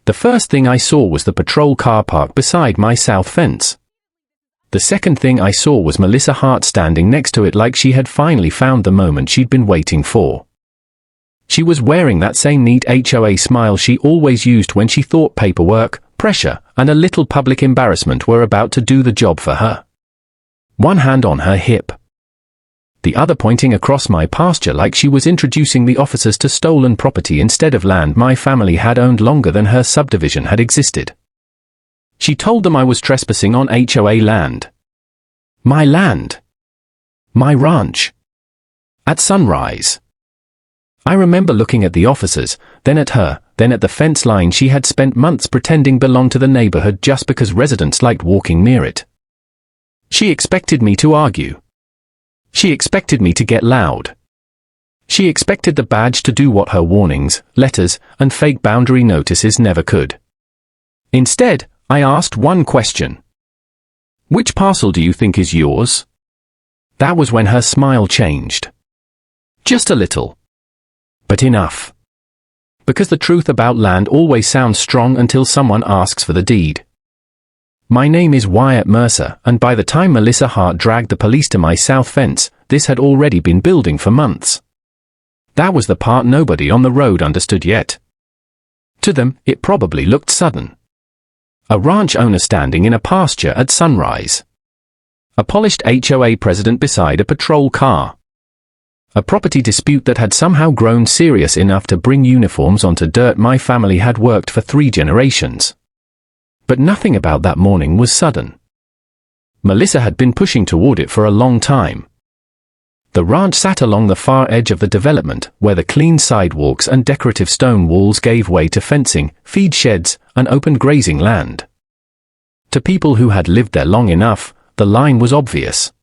The first thing I saw was the patrol car parked beside my south fence. The second thing I saw was Melissa Hart standing next to it like she had finally found the moment she'd been waiting for. She was wearing that same neat HOA smile she always used when she thought paperwork, pressure, and a little public embarrassment were about to do the job for her. One hand on her hip, the other pointing across my pasture like she was introducing the officers to stolen property instead of land my family had owned longer than her subdivision had existed. She told them I was trespassing on HOA land. My land. My ranch. At sunrise. I remember looking at the officers, then at her, then at the fence line she had spent months pretending belonged to the neighborhood just because residents liked walking near it. She expected me to argue. She expected me to get loud. She expected the badge to do what her warnings, letters, and fake boundary notices never could. Instead, I asked one question. Which parcel do you think is yours? That was when her smile changed. Just a little. But enough. Because the truth about land always sounds strong until someone asks for the deed. My name is Wyatt Mercer, and by the time Melissa Hart dragged the police to my south fence, this had already been building for months. That was the part nobody on the road understood yet. To them, it probably looked sudden. A ranch owner standing in a pasture at sunrise. A polished HOA president beside a patrol car. A property dispute that had somehow grown serious enough to bring uniforms onto dirt my family had worked for 3 generations. But nothing about that morning was sudden. Melissa had been pushing toward it for a long time. The ranch sat along the far edge of the development, where the clean sidewalks and decorative stone walls gave way to fencing, feed sheds, and open grazing land. To people who had lived there long enough, the line was obvious.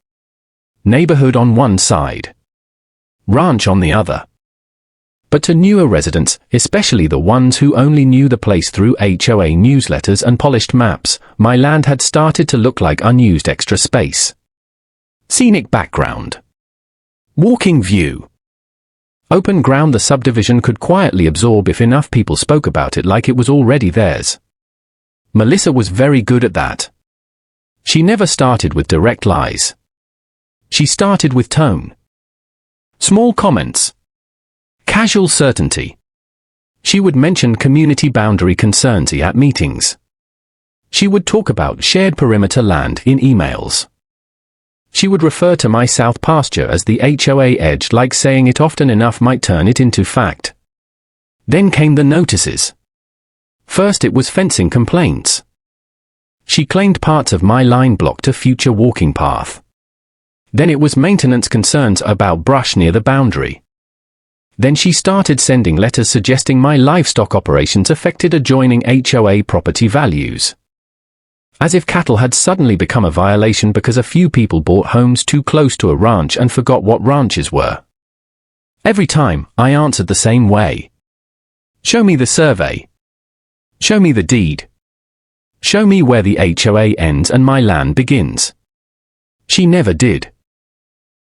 Neighborhood on one side. Ranch on the other. But to newer residents, especially the ones who only knew the place through HOA newsletters and polished maps, my land had started to look like unused extra space. Scenic background. Walking view. Open ground the subdivision could quietly absorb if enough people spoke about it like it was already theirs. Melissa was very good at that. She never started with direct lies. She started with tone. Small comments. Casual certainty. She would mention community boundary concerns at meetings. She would talk about shared perimeter land in emails. She would refer to my south pasture as the HOA edge like saying it often enough might turn it into fact. Then came the notices. First it was fencing complaints. She claimed parts of my line blocked a future walking path. Then it was maintenance concerns about brush near the boundary. Then she started sending letters suggesting my livestock operations affected adjoining HOA property values. As if cattle had suddenly become a violation because a few people bought homes too close to a ranch and forgot what ranches were. Every time, I answered the same way. Show me the survey. Show me the deed. Show me where the HOA ends and my land begins. She never did.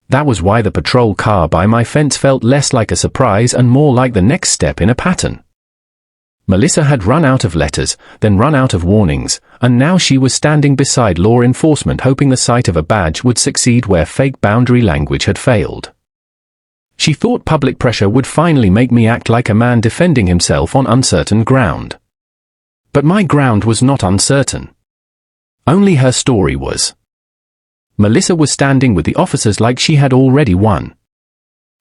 That was why the patrol car by my fence felt less like a surprise and more like the next step in a pattern. Melissa had run out of letters, then run out of warnings, and now she was standing beside law enforcement hoping the sight of a badge would succeed where fake boundary language had failed. She thought public pressure would finally make me act like a man defending himself on uncertain ground. But my ground was not uncertain. Only her story was. Melissa was standing with the officers like she had already won.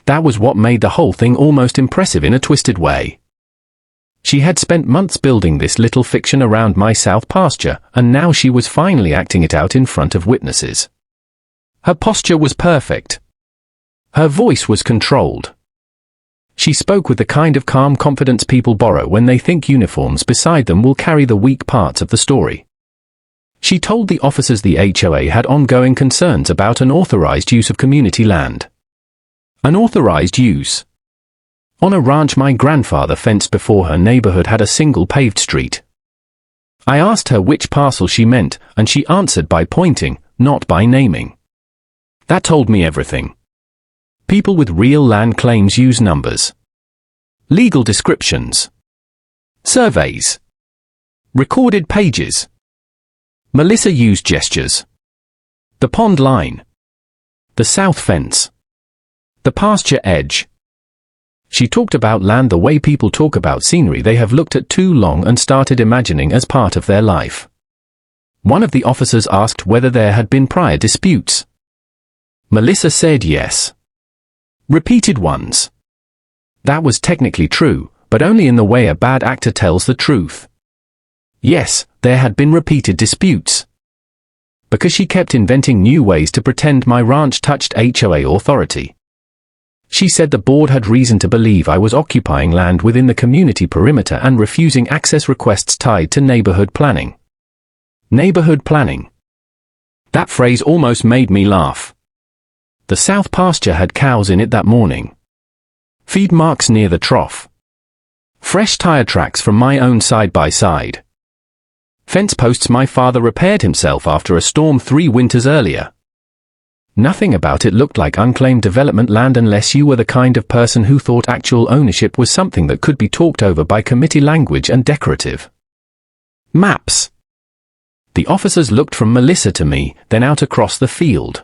That was what made the whole thing almost impressive in a twisted way. She had spent months building this little fiction around my south pasture, and now she was finally acting it out in front of witnesses. Her posture was perfect. Her voice was controlled. She spoke with the kind of calm confidence people borrow when they think uniforms beside them will carry the weak parts of the story. She told the officers the HOA had ongoing concerns about unauthorized use of community land. Unauthorized use. On a ranch my grandfather fenced before her neighborhood had a single paved street. I asked her which parcel she meant, and she answered by pointing, not by naming. That told me everything. People with real land claims use numbers. Legal descriptions. Surveys. Recorded pages. Melissa used gestures. The pond line. The south fence. The pasture edge. She talked about land the way people talk about scenery they have looked at too long and started imagining as part of their life. One of the officers asked whether there had been prior disputes. Melissa said yes. Repeated ones. That was technically true, but only in the way a bad actor tells the truth. Yes, there had been repeated disputes. Because she kept inventing new ways to pretend my ranch touched HOA authority. She said the board had reason to believe I was occupying land within the community perimeter and refusing access requests tied to neighborhood planning. Neighborhood planning. That phrase almost made me laugh. The south pasture had cows in it that morning. Feed marks near the trough. Fresh tire tracks from my own side-by-side. Fence posts my father repaired himself after a storm 3 winters earlier. Nothing about it looked like unclaimed development land unless you were the kind of person who thought actual ownership was something that could be talked over by committee language and decorative. Maps. The officers looked from Melissa to me, then out across the field.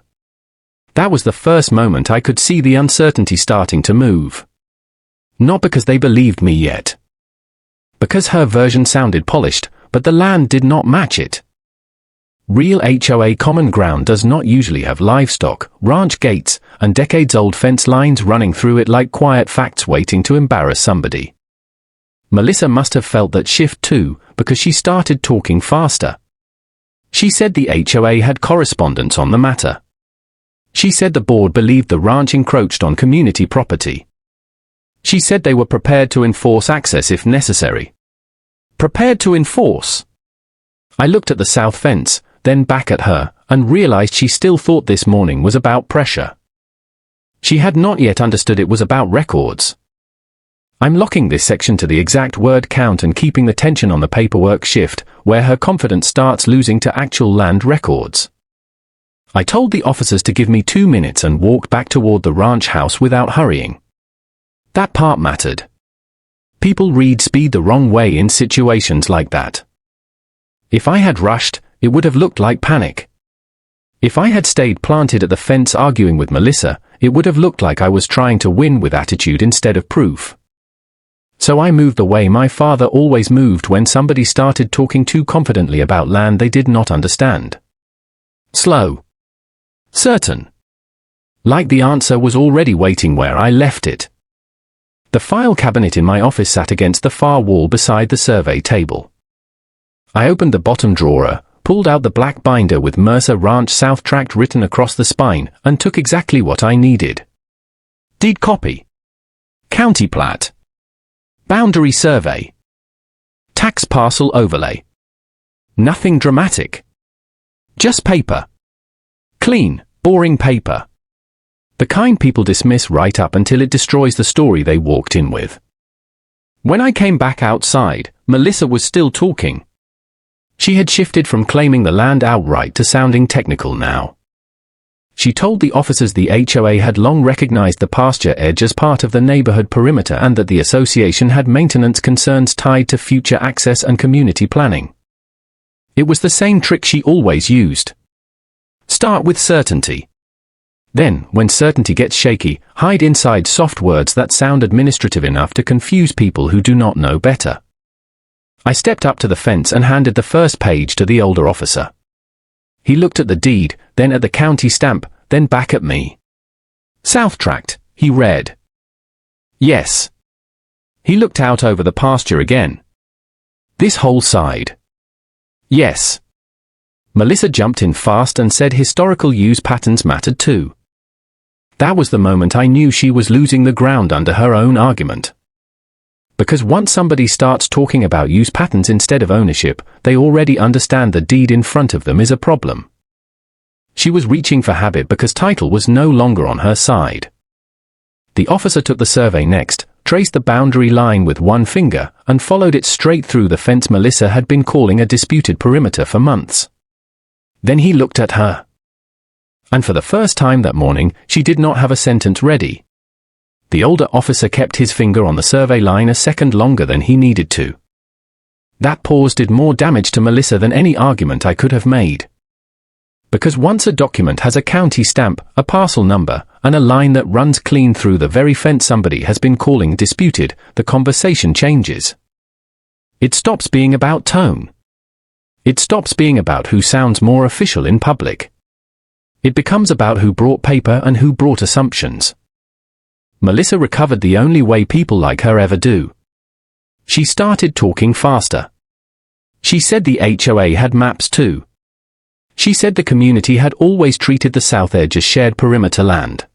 That was the first moment I could see the uncertainty starting to move. Not because they believed me yet. Because her version sounded polished, but the land did not match it. Real HOA common ground does not usually have livestock, ranch gates, and decades-old fence lines running through it like quiet facts waiting to embarrass somebody. Melissa must have felt that shift too, because she started talking faster. She said the HOA had correspondence on the matter. She said the board believed the ranch encroached on community property. She said they were prepared to enforce access if necessary. Prepared to enforce? I looked at the south fence, then back at her, and realized she still thought this morning was about pressure. She had not yet understood it was about records. I'm locking this section to the exact word count and keeping the tension on the paperwork shift, where her confidence starts losing to actual land records. I told the officers to give me 2 minutes and walked back toward the ranch house without hurrying. That part mattered. People read speed the wrong way in situations like that. If I had rushed, it would have looked like panic. If I had stayed planted at the fence arguing with Melissa, it would have looked like I was trying to win with attitude instead of proof. So I moved the way my father always moved when somebody started talking too confidently about land they did not understand. Slow. Certain. Like the answer was already waiting where I left it. The file cabinet in my office sat against the far wall beside the survey table. I opened the bottom drawer, pulled out the black binder with Mercer Ranch South Tract written across the spine, and took exactly what I needed. Deed copy. County plat. Boundary survey. Tax parcel overlay. Nothing dramatic. Just paper. Clean, boring paper. The kind people dismiss right up until it destroys the story they walked in with. When I came back outside, Melissa was still talking. She had shifted from claiming the land outright to sounding technical now. She told the officers the HOA had long recognized the pasture edge as part of the neighborhood perimeter and that the association had maintenance concerns tied to future access and community planning. It was the same trick she always used. Start with certainty. Then, when certainty gets shaky, hide inside soft words that sound administrative enough to confuse people who do not know better. I stepped up to the fence and handed the first page to the older officer. He looked at the deed, then at the county stamp, then back at me. South Tract, he read. Yes. He looked out over the pasture again. This whole side. Yes. Melissa jumped in fast and said historical use patterns mattered too. That was the moment I knew she was losing the ground under her own argument. Because once somebody starts talking about use patterns instead of ownership, they already understand the deed in front of them is a problem. She was reaching for habit because title was no longer on her side. The officer took the survey next, traced the boundary line with one finger, and followed it straight through the fence Melissa had been calling a disputed perimeter for months. Then he looked at her. And for the first time that morning, she did not have a sentence ready. The older officer kept his finger on the survey line a second longer than he needed to. That pause did more damage to Melissa than any argument I could have made. Because once a document has a county stamp, a parcel number, and a line that runs clean through the very fence somebody has been calling disputed, the conversation changes. It stops being about tone. It stops being about who sounds more official in public. It becomes about who brought paper and who brought assumptions. Melissa recovered the only way people like her ever do. She started talking faster. She said the HOA had maps too. She said the community had always treated the south edge as shared perimeter land.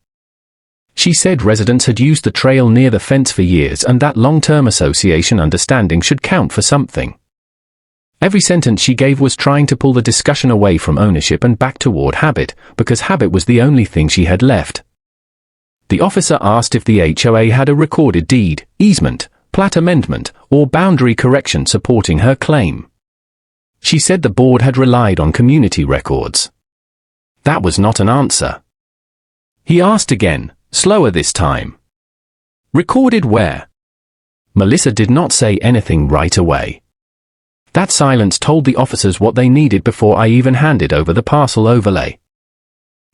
She said residents had used the trail near the fence for years and that long-term association understanding should count for something. Every sentence she gave was trying to pull the discussion away from ownership and back toward habit, because habit was the only thing she had left. The officer asked if the HOA had a recorded deed, easement, plat amendment, or boundary correction supporting her claim. She said the board had relied on community records. That was not an answer. He asked again, slower this time. Recorded where? Melissa did not say anything right away. That silence told the officers what they needed before I even handed over the parcel overlay.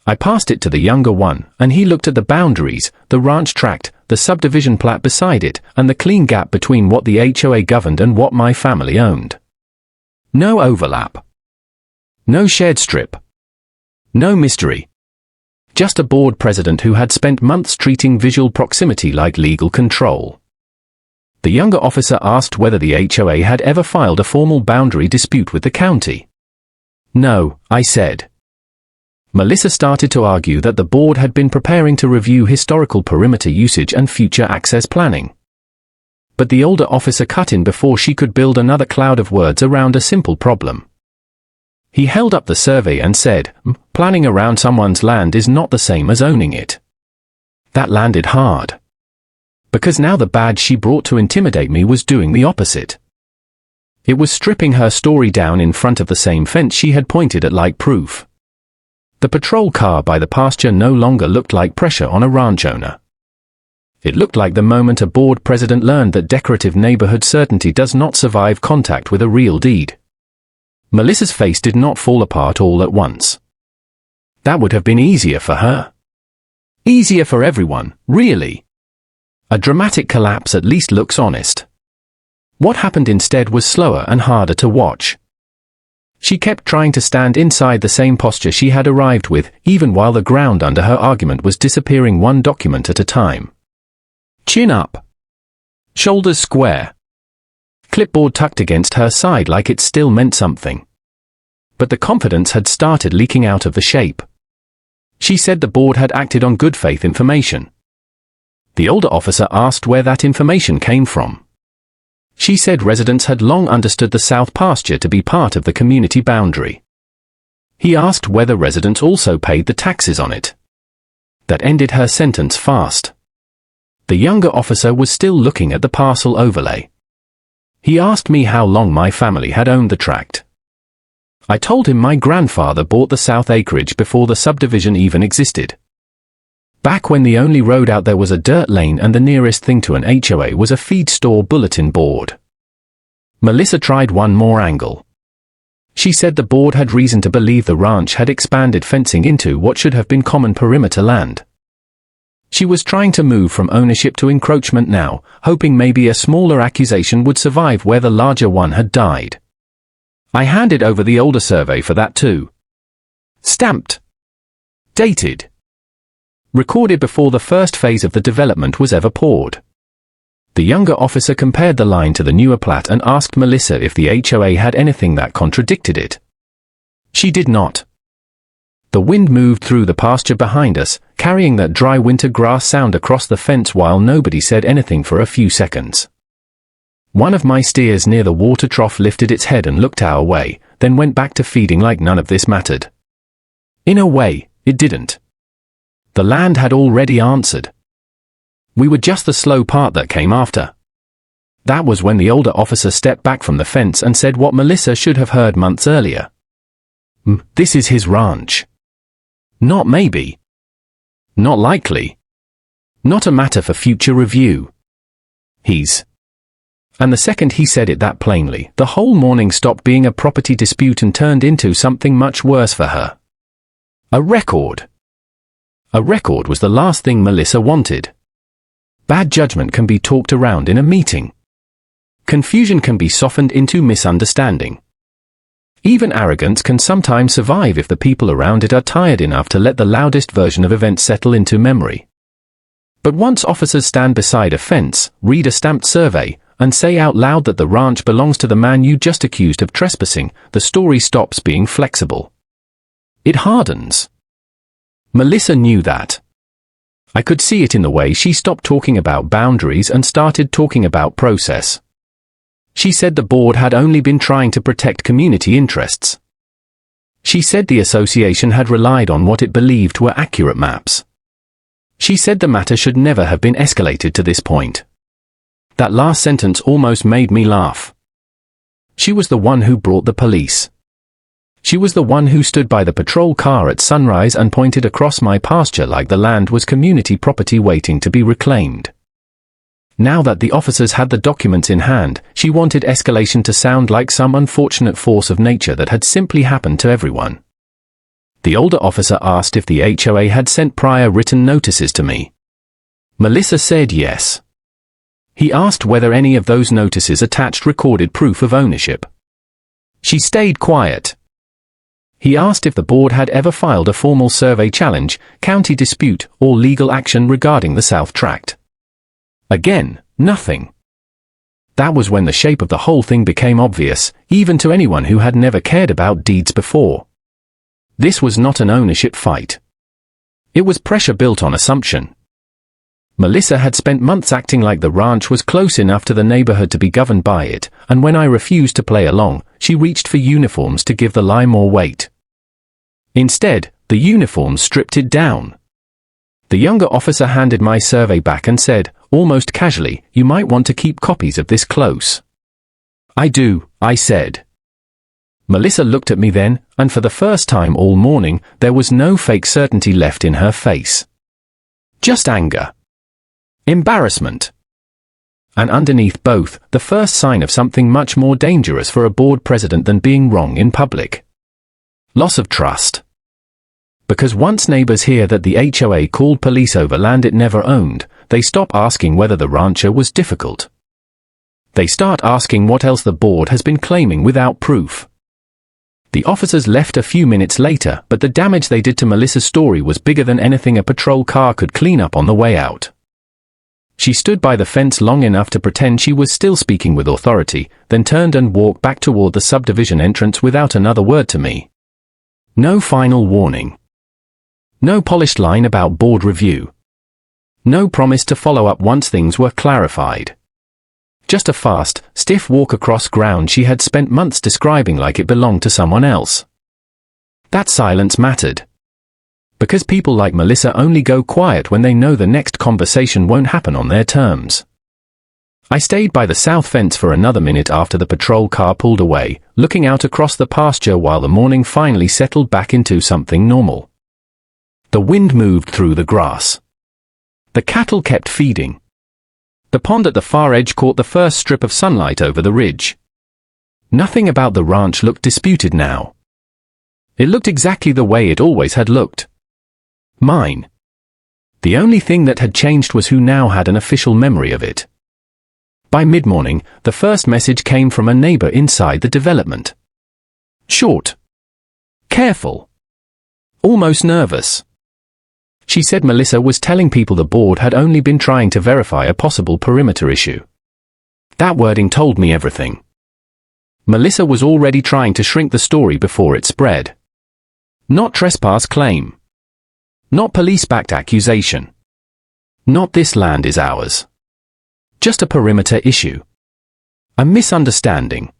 I passed it to the younger one, and he looked at the boundaries, the ranch tract, the subdivision plat beside it, and the clean gap between what the HOA governed and what my family owned. No overlap. No shared strip. No mystery. Just a board president who had spent months treating visual proximity like legal control. The younger officer asked whether the HOA had ever filed a formal boundary dispute with the county. No, I said. Melissa started to argue that the board had been preparing to review historical perimeter usage and future access planning. But the older officer cut in before she could build another cloud of words around a simple problem. He held up the survey and said, planning around someone's land is not the same as owning it. That landed hard. Because now the badge she brought to intimidate me was doing the opposite. It was stripping her story down in front of the same fence she had pointed at like proof. The patrol car by the pasture no longer looked like pressure on a ranch owner. It looked like the moment a board president learned that decorative neighborhood certainty does not survive contact with a real deed. Melissa's face did not fall apart all at once. That would have been easier for her. Easier for everyone, really. A dramatic collapse at least looks honest. What happened instead was slower and harder to watch. She kept trying to stand inside the same posture she had arrived with, even while the ground under her argument was disappearing one document at a time. Chin up. Shoulders square. Clipboard tucked against her side like it still meant something. But the confidence had started leaking out of the shape. She said the board had acted on good faith information. The older officer asked where that information came from. She said residents had long understood the south pasture to be part of the community boundary. He asked whether residents also paid the taxes on it. That ended her sentence fast. The younger officer was still looking at the parcel overlay. He asked me how long my family had owned the tract. I told him my grandfather bought the south acreage before the subdivision even existed. Back when the only road out there was a dirt lane and the nearest thing to an HOA was a feed store bulletin board. Melissa tried one more angle. She said the board had reason to believe the ranch had expanded fencing into what should have been common perimeter land. She was trying to move from ownership to encroachment now, hoping maybe a smaller accusation would survive where the larger one had died. I handed over the older survey for that too. Stamped. Dated. Recorded before the first phase of the development was ever poured. The younger officer compared the line to the newer plat and asked Melissa if the HOA had anything that contradicted it. She did not. The wind moved through the pasture behind us, carrying that dry winter grass sound across the fence while nobody said anything for a few seconds. One of my steers near the water trough lifted its head and looked our way, then went back to feeding like none of this mattered. In a way, it didn't. The land had already answered. We were just the slow part that came after. That was when the older officer stepped back from the fence and said what Melissa should have heard months earlier. This is his ranch. Not maybe. Not likely. Not a matter for future review. He's And the second he said it that plainly, the whole morning stopped being a property dispute and turned into something much worse for her. A record. A record was the last thing Melissa wanted. Bad judgment can be talked around in a meeting. Confusion can be softened into misunderstanding. Even arrogance can sometimes survive if the people around it are tired enough to let the loudest version of events settle into memory. But once officers stand beside a fence, read a stamped survey, and say out loud that the ranch belongs to the man you just accused of trespassing, the story stops being flexible. It hardens. Melissa knew that. I could see it in the way she stopped talking about boundaries and started talking about process. She said the board had only been trying to protect community interests. She said the association had relied on what it believed were accurate maps. She said the matter should never have been escalated to this point. That last sentence almost made me laugh. She was the one who brought the police. She was the one who stood by the patrol car at sunrise and pointed across my pasture like the land was community property waiting to be reclaimed. Now that the officers had the documents in hand, she wanted escalation to sound like some unfortunate force of nature that had simply happened to everyone. The older officer asked if the HOA had sent prior written notices to me. Melissa said yes. He asked whether any of those notices attached recorded proof of ownership. She stayed quiet. He asked if the board had ever filed a formal survey challenge, county dispute, or legal action regarding the South Tract. Again, nothing. That was when the shape of the whole thing became obvious, even to anyone who had never cared about deeds before. This was not an ownership fight. It was pressure built on assumption. Melissa had spent months acting like the ranch was close enough to the neighborhood to be governed by it, and when I refused to play along, she reached for uniforms to give the lie more weight. Instead, the uniforms stripped it down. The younger officer handed my survey back and said, almost casually, "You might want to keep copies of this close." "I do," I said. Melissa looked at me then, and for the first time all morning, there was no fake certainty left in her face. Just anger. Embarrassment. And underneath both, the first sign of something much more dangerous for a board president than being wrong in public. Loss of trust. Because once neighbors hear that the HOA called police over land it never owned, they stop asking whether the rancher was difficult. They start asking what else the board has been claiming without proof. The officers left a few minutes later, but the damage they did to Melissa's story was bigger than anything a patrol car could clean up on the way out. She stood by the fence long enough to pretend she was still speaking with authority, then turned and walked back toward the subdivision entrance without another word to me. No final warning. No polished line about board review. No promise to follow up once things were clarified. Just a fast, stiff walk across ground she had spent months describing like it belonged to someone else. That silence mattered. Because people like Melissa only go quiet when they know the next conversation won't happen on their terms. I stayed by the south fence for another minute after the patrol car pulled away, looking out across the pasture while the morning finally settled back into something normal. The wind moved through the grass. The cattle kept feeding. The pond at the far edge caught the first strip of sunlight over the ridge. Nothing about the ranch looked disputed now. It looked exactly the way it always had looked. Mine. The only thing that had changed was who now had an official memory of it. By mid-morning, the first message came from a neighbor inside the development. Short. Careful. Almost nervous. She said Melissa was telling people the board had only been trying to verify a possible perimeter issue. That wording told me everything. Melissa was already trying to shrink the story before it spread. Not trespass claim. Not police-backed accusation. Not this land is ours. Just a perimeter issue. A misunderstanding.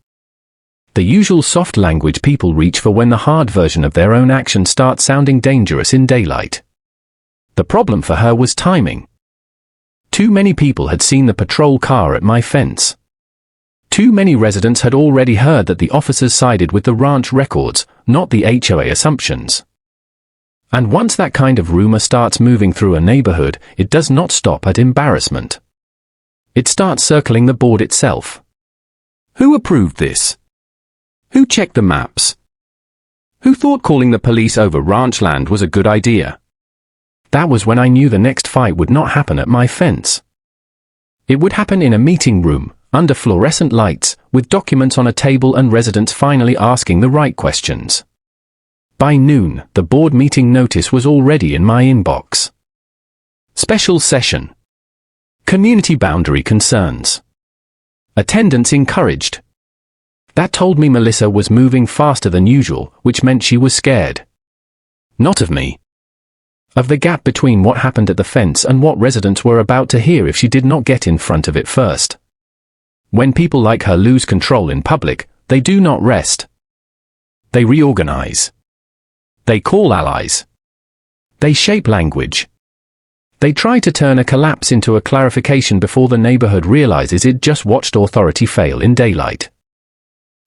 The usual soft language people reach for when the hard version of their own action starts sounding dangerous in daylight. The problem for her was timing. Too many people had seen the patrol car at my fence. Too many residents had already heard that the officers sided with the ranch records, not the HOA assumptions. And once that kind of rumor starts moving through a neighborhood, it does not stop at embarrassment. It starts circling the board itself. Who approved this? Who checked the maps? Who thought calling the police over ranch land was a good idea? That was when I knew the next fight would not happen at my fence. It would happen in a meeting room, under fluorescent lights, with documents on a table and residents finally asking the right questions. By noon, the board meeting notice was already in my inbox. Special session. Community boundary concerns. Attendance encouraged. That told me Melissa was moving faster than usual, which meant she was scared. Not of me. Of the gap between what happened at the fence and what residents were about to hear if she did not get in front of it first. When people like her lose control in public, they do not rest. They reorganize. They call allies. They shape language. They try to turn a collapse into a clarification before the neighborhood realizes it just watched authority fail in daylight.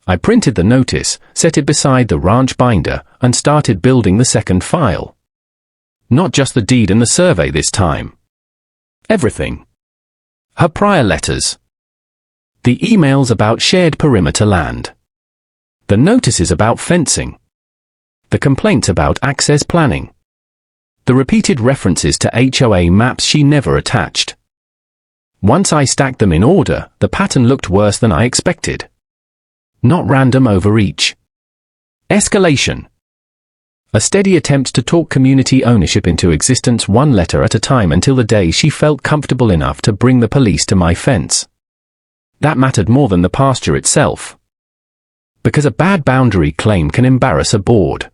I printed the notice, set it beside the ranch binder, and started building the second file. Not just the deed and the survey this time. Everything. Her prior letters. The emails about shared perimeter land. The notices about fencing. The complaints about access planning. The repeated references to HOA maps she never attached. Once I stacked them in order, the pattern looked worse than I expected. Not random overreach. Escalation. A steady attempt to talk community ownership into existence one letter at a time until the day she felt comfortable enough to bring the police to my fence. That mattered more than the pasture itself. Because a bad boundary claim can embarrass a board.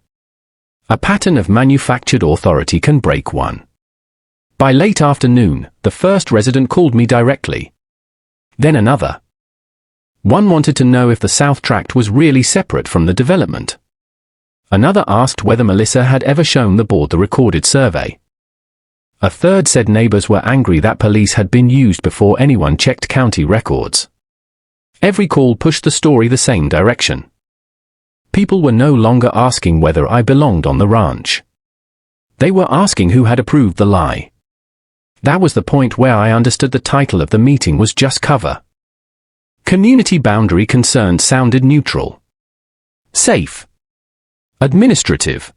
A pattern of manufactured authority can break one. By late afternoon, the first resident called me directly. Then another. One wanted to know if the South Tract was really separate from the development. Another asked whether Melissa had ever shown the board the recorded survey. A third said neighbors were angry that police had been used before anyone checked county records. Every call pushed the story the same direction. People were no longer asking whether I belonged on the ranch. They were asking who had approved the lie. That was the point where I understood the title of the meeting was just cover. Community boundary concerns sounded neutral. Safe. Administrative.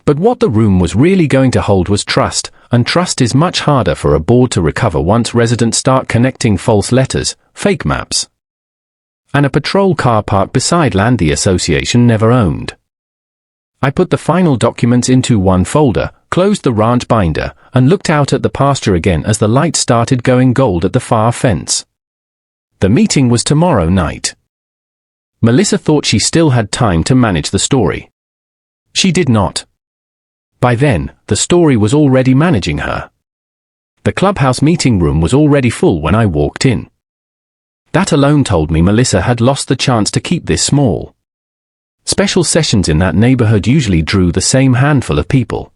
But what the room was really going to hold was trust, and trust is much harder for a board to recover once residents start connecting false letters, fake maps, and a patrol car parked beside land the association never owned. I put the final documents into one folder, closed the ranch binder, and looked out at the pasture again as the lights started going gold at the far fence. The meeting was tomorrow night. Melissa thought she still had time to manage the story. She did not. By then, the story was already managing her. The clubhouse meeting room was already full when I walked in. That alone told me Melissa had lost the chance to keep this small. Special sessions in that neighborhood usually drew the same handful of people.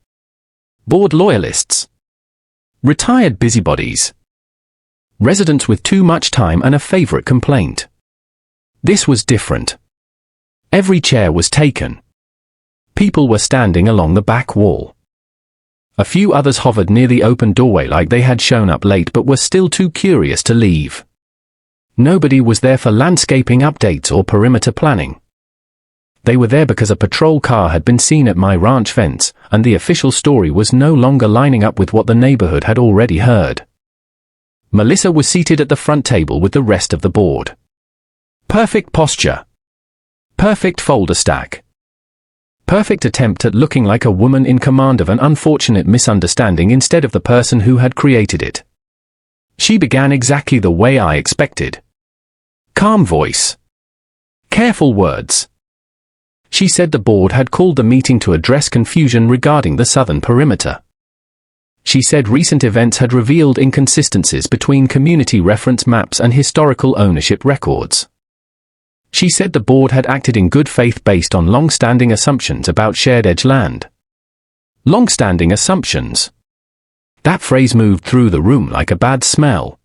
Board loyalists. Retired busybodies. Residents with too much time and a favorite complaint. This was different. Every chair was taken. People were standing along the back wall. A few others hovered near the open doorway like they had shown up late but were still too curious to leave. Nobody was there for landscaping updates or perimeter planning. They were there because a patrol car had been seen at my ranch fence, and the official story was no longer lining up with what the neighborhood had already heard. Melissa was seated at the front table with the rest of the board. Perfect posture. Perfect folder stack. Perfect attempt at looking like a woman in command of an unfortunate misunderstanding instead of the person who had created it. She began exactly the way I expected. Calm voice. Careful words. She said the board had called the meeting to address confusion regarding the southern perimeter. She said recent events had revealed inconsistencies between community reference maps and historical ownership records. She said the board had acted in good faith based on long-standing assumptions about shared edge land. Long-standing assumptions. That phrase moved through the room like a bad smell.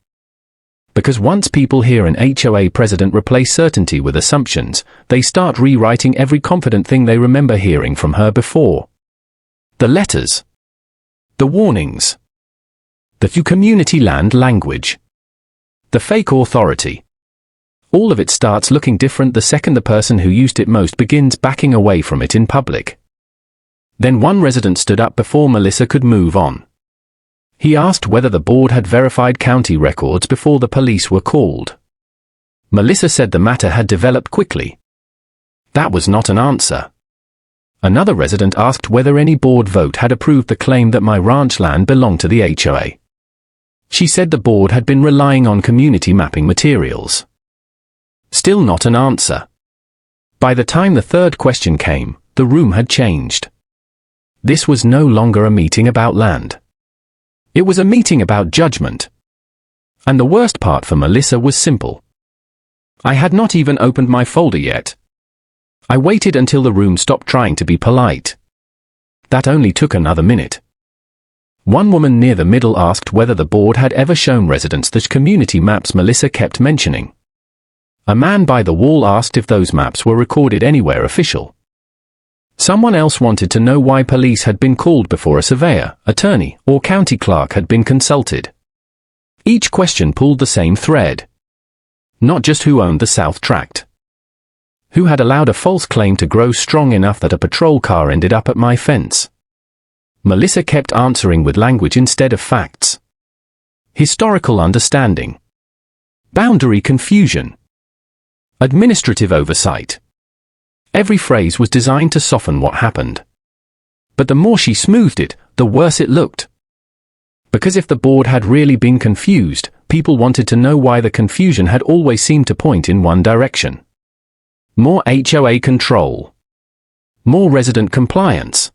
Because once people hear an HOA president replace certainty with assumptions, they start rewriting every confident thing they remember hearing from her before. The letters. The warnings. The community land language. The fake authority. All of it starts looking different the second the person who used it most begins backing away from it in public. Then one resident stood up before Melissa could move on. He asked whether the board had verified county records before the police were called. Melissa said the matter had developed quickly. That was not an answer. Another resident asked whether any board vote had approved the claim that my ranch land belonged to the HOA. She said the board had been relying on community mapping materials. Still not an answer. By the time the third question came, the room had changed. This was no longer a meeting about land. It was a meeting about judgment. And the worst part for Melissa was simple. I had not even opened my folder yet. I waited until the room stopped trying to be polite. That only took another minute. One woman near the middle asked whether the board had ever shown residents the community maps Melissa kept mentioning. A man by the wall asked if those maps were recorded anywhere official. Someone else wanted to know why police had been called before a surveyor, attorney, or county clerk had been consulted. Each question pulled the same thread. Not just who owned the South Tract. Who had allowed a false claim to grow strong enough that a patrol car ended up at my fence? Melissa kept answering with language instead of facts. Historical understanding. Boundary confusion. Administrative oversight. Every phrase was designed to soften what happened. But the more she smoothed it, the worse it looked. Because if the board had really been confused, people wanted to know why the confusion had always seemed to point in one direction. More HOA control. More resident compliance.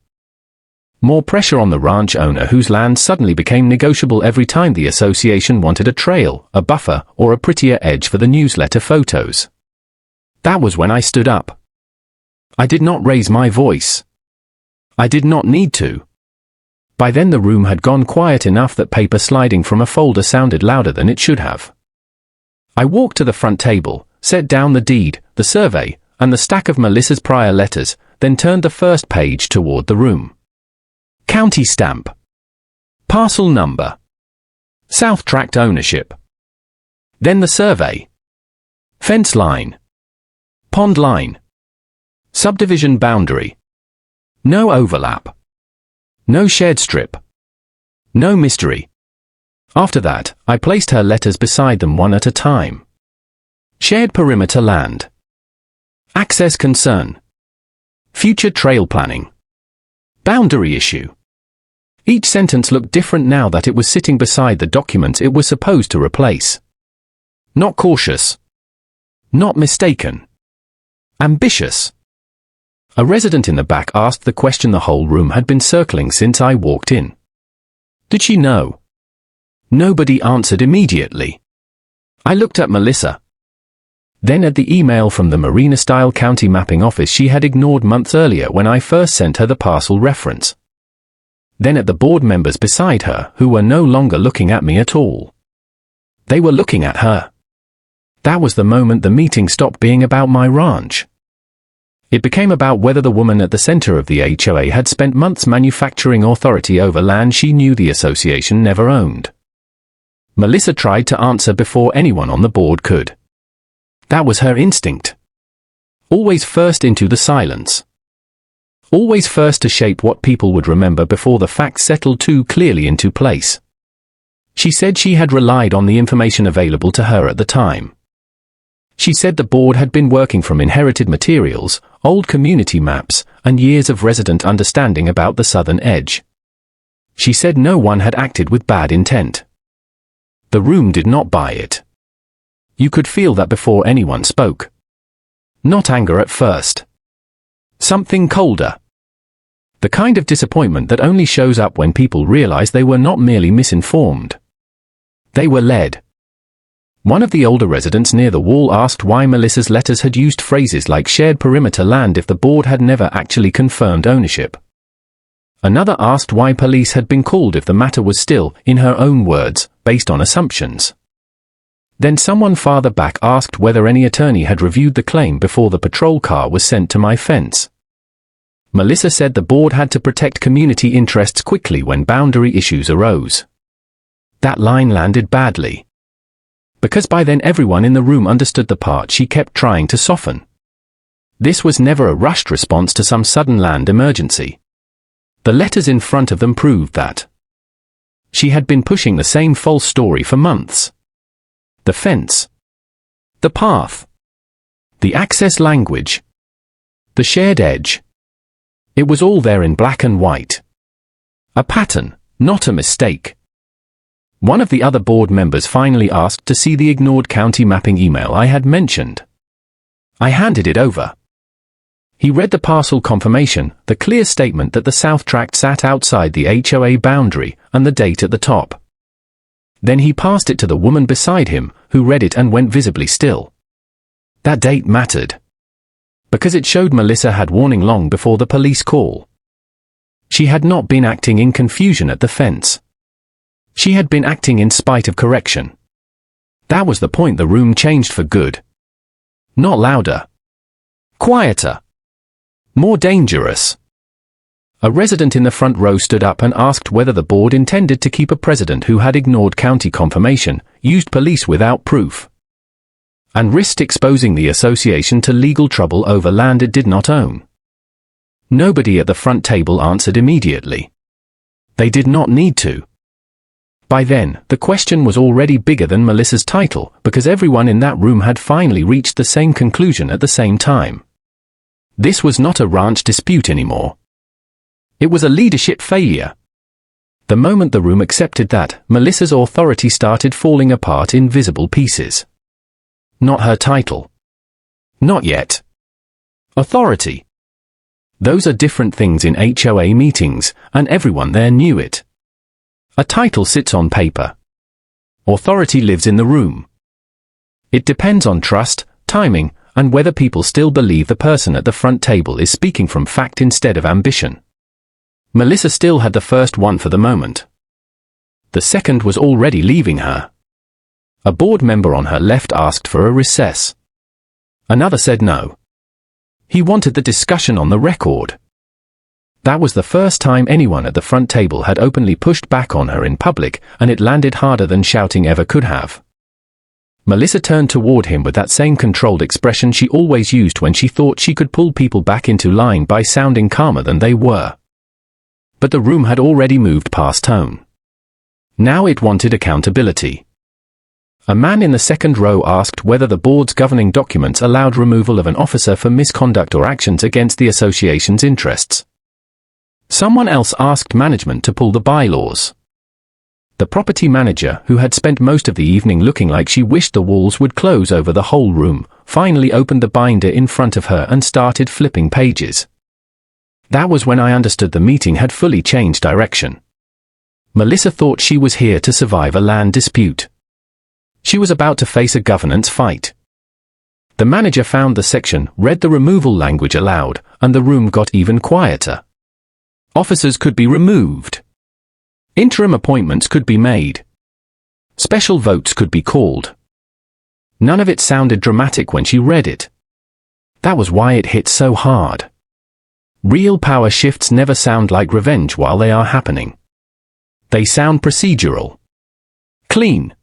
More pressure on the ranch owner whose land suddenly became negotiable every time the association wanted a trail, a buffer, or a prettier edge for the newsletter photos. That was when I stood up. I did not raise my voice. I did not need to. By then the room had gone quiet enough that paper sliding from a folder sounded louder than it should have. I walked to the front table, set down the deed, the survey, and the stack of Melissa's prior letters, then turned the first page toward the room. County stamp. Parcel number. South Tract ownership. Then the survey. Fence line. Pond line. Subdivision boundary. No overlap. No shared strip. No mystery. After that, I placed her letters beside them one at a time. Shared perimeter land. Access concern. Future trail planning. Boundary issue. Each sentence looked different now that it was sitting beside the documents it was supposed to replace. Not cautious. Not mistaken. Ambitious. A resident in the back asked the question the whole room had been circling since I walked in. Did she know? Nobody answered immediately. I looked at Melissa. Then at the email from the Marina-style county mapping office she had ignored months earlier when I first sent her the parcel reference. Then at the board members beside her who were no longer looking at me at all. They were looking at her. That was the moment the meeting stopped being about my ranch. It became about whether the woman at the center of the HOA had spent months manufacturing authority over land she knew the association never owned. Melissa tried to answer before anyone on the board could. That was her instinct. Always first into the silence. Always first to shape what people would remember before the facts settled too clearly into place. She said she had relied on the information available to her at the time. She said the board had been working from inherited materials, old community maps, and years of resident understanding about the southern edge. She said no one had acted with bad intent. The room did not buy it. You could feel that before anyone spoke. Not anger at first. Something colder. The kind of disappointment that only shows up when people realize they were not merely misinformed. They were led. One of the older residents near the wall asked why Melissa's letters had used phrases like shared perimeter land if the board had never actually confirmed ownership. Another asked why police had been called if the matter was still, in her own words, based on assumptions. Then someone farther back asked whether any attorney had reviewed the claim before the patrol car was sent to my fence. Melissa said the board had to protect community interests quickly when boundary issues arose. That line landed badly. because by then everyone in the room understood the part she kept trying to soften. This was never a rushed response to some sudden land emergency. The letters in front of them proved that. She had been pushing the same false story for months. The fence. The path. The access language. The shared edge. It was all there in black and white. A pattern, not a mistake. One of the other board members finally asked to see the ignored county mapping email I had mentioned. I handed it over. He read the parcel confirmation, the clear statement that the South Tract sat outside the HOA boundary, and the date at the top. Then he passed it to the woman beside him, who read it and went visibly still. That date mattered. Because it showed Melissa had warning long before the police call. She had not been acting in confusion at the fence. She had been acting in spite of correction. That was the point. The room changed for good. Not louder. Quieter. More dangerous. A resident in the front row stood up and asked whether the board intended to keep a president who had ignored county confirmation, used police without proof, and risked exposing the association to legal trouble over land it did not own. Nobody at the front table answered immediately. They did not need to. By then, the question was already bigger than Melissa's title, because everyone in that room had finally reached the same conclusion at the same time. This was not a ranch dispute anymore. It was a leadership failure. The moment the room accepted that, Melissa's authority started falling apart in visible pieces. Not her title. Not yet. Authority. Those are different things in HOA meetings, and everyone there knew it. A title sits on paper. Authority lives in the room. It depends on trust, timing, and whether people still believe the person at the front table is speaking from fact instead of ambition. Melissa still had the first one for the moment. The second was already leaving her. A board member on her left asked for a recess. Another said no. He wanted the discussion on the record. That was the first time anyone at the front table had openly pushed back on her in public, and it landed harder than shouting ever could have. Melissa turned toward him with that same controlled expression she always used when she thought she could pull people back into line by sounding calmer than they were. But the room had already moved past tone. Now it wanted accountability. A man in the second row asked whether the board's governing documents allowed removal of an officer for misconduct or actions against the association's interests. Someone else asked management to pull the bylaws. The property manager, who had spent most of the evening looking like she wished the walls would close over the whole room, finally opened the binder in front of her and started flipping pages. That was when I understood the meeting had fully changed direction. Melissa thought she was here to survive a land dispute. She was about to face a governance fight. The manager found the section, read the removal language aloud, and the room got even quieter. Officers could be removed. Interim appointments could be made. Special votes could be called. None of it sounded dramatic when she read it. That was why it hit so hard. Real power shifts never sound like revenge while they are happening. They sound procedural. Clean.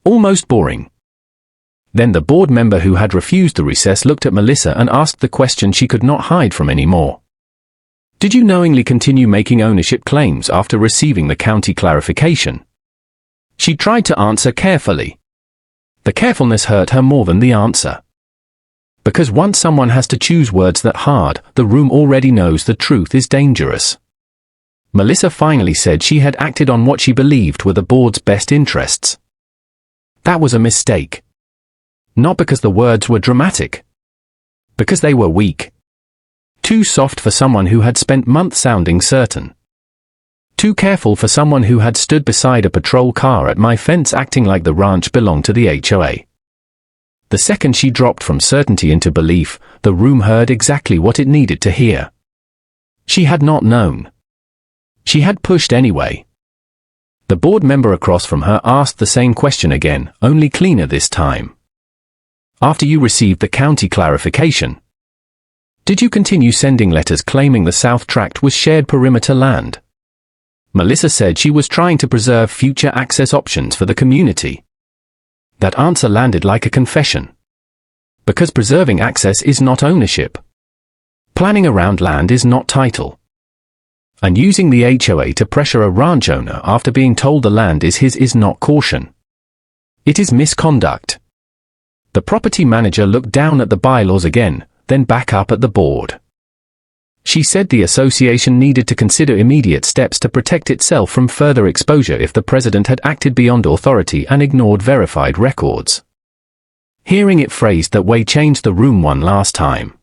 Almost boring. Then the board member who had refused the recess looked at Melissa and asked the question she could not hide from anymore. Did you knowingly continue making ownership claims after receiving the county clarification? She tried to answer carefully. The carefulness hurt her more than the answer. Because once someone has to choose words that hard, the room already knows the truth is dangerous. Melissa finally said she had acted on what she believed were the board's best interests. That was a mistake. Not because the words were dramatic. Because they were weak. Too soft for someone who had spent months sounding certain. Too careful for someone who had stood beside a patrol car at my fence acting like the ranch belonged to the HOA. The second she dropped from certainty into belief, the room heard exactly what it needed to hear. She had not known. She had pushed anyway. The board member across from her asked the same question again, only cleaner this time. After you received the county clarification, did you continue sending letters claiming the South Tract was shared perimeter land? Melissa said she was trying to preserve future access options for the community. That answer landed like a confession. Because preserving access is not ownership. Planning around land is not title. And using the HOA to pressure a ranch owner after being told the land is his is not caution. It is misconduct. The property manager looked down at the bylaws again, then back up at the board. She said the association needed to consider immediate steps to protect itself from further exposure if the president had acted beyond authority and ignored verified records. Hearing it phrased that way changed the room one last time.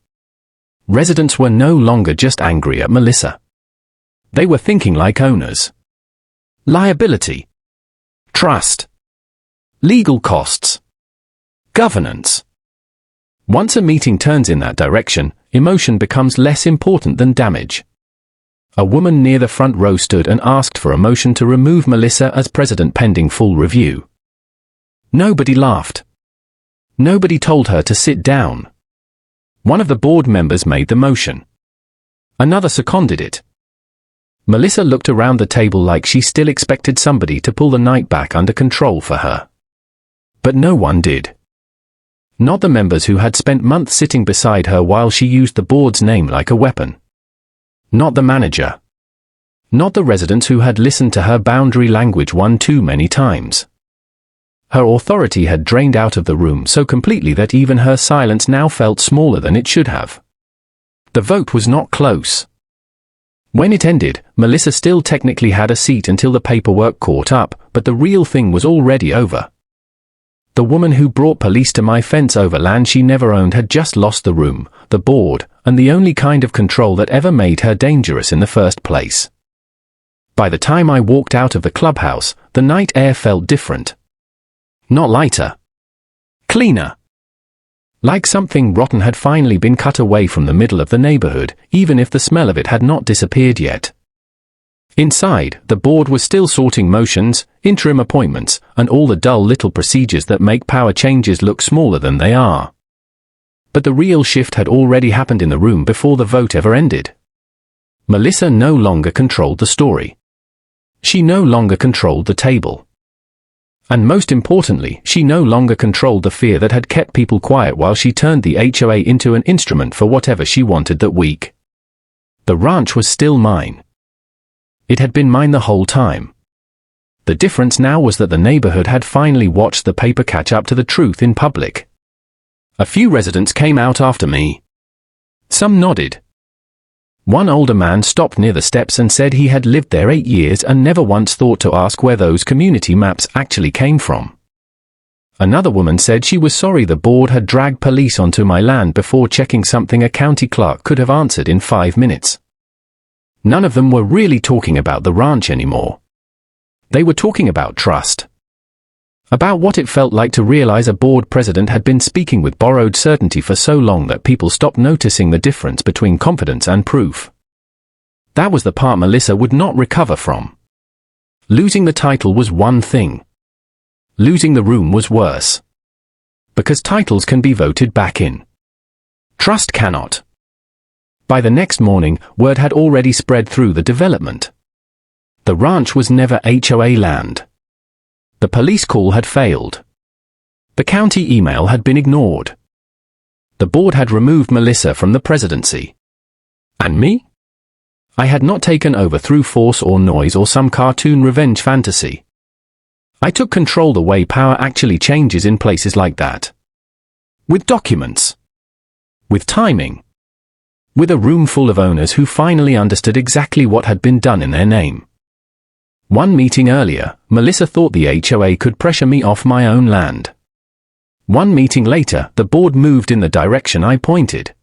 Residents were no longer just angry at Melissa. They were thinking like owners. Liability. Trust. Legal costs. Governance. Once a meeting turns in that direction, emotion becomes less important than damage. A woman near the front row stood and asked for a motion to remove Melissa as president pending full review. Nobody laughed. Nobody told her to sit down. One of the board members made the motion. Another seconded it. Melissa looked around the table like she still expected somebody to pull the night back under control for her. But no one did. Not the members who had spent months sitting beside her while she used the board's name like a weapon. Not the manager. Not the residents who had listened to her boundary language one too many times. Her authority had drained out of the room so completely that even her silence now felt smaller than it should have. The vote was not close. When it ended, Melissa still technically had a seat until the paperwork caught up, but the real thing was already over. The woman who brought police to my fence over land she never owned had just lost the room, the board, and the only kind of control that ever made her dangerous in the first place. By the time I walked out of the clubhouse, the night air felt different. Not lighter. Cleaner. Like something rotten had finally been cut away from the middle of the neighborhood, even if the smell of it had not disappeared yet. Inside, the board was still sorting motions, interim appointments, and all the dull little procedures that make power changes look smaller than they are. But the real shift had already happened in the room before the vote ever ended. Melissa no longer controlled the story. She no longer controlled the table. And most importantly, she no longer controlled the fear that had kept people quiet while she turned the HOA into an instrument for whatever she wanted that week. The ranch was still mine. It had been mine the whole time. The difference now was that the neighborhood had finally watched the paper catch up to the truth in public. A few residents came out after me. Some nodded. One older man stopped near the steps and said he had lived there 8 years and never once thought to ask where those community maps actually came from. Another woman said she was sorry the board had dragged police onto my land before checking something a county clerk could have answered in 5 minutes. None of them were really talking about the ranch anymore. They were talking about trust. About what it felt like to realize a board president had been speaking with borrowed certainty for so long that people stopped noticing the difference between confidence and proof. That was the part Melissa would not recover from. Losing the title was one thing. Losing the room was worse. Because titles can be voted back in. Trust cannot. By the next morning, word had already spread through the development. The ranch was never HOA land. The police call had failed. The county email had been ignored. The board had removed Melissa from the presidency. And me? I had not taken over through force or noise or some cartoon revenge fantasy. I took control the way power actually changes in places like that. With documents. With timing. With a room full of owners who finally understood exactly what had been done in their name. One meeting earlier, Melissa thought the HOA could pressure me off my own land. One meeting later, the board moved in the direction I pointed.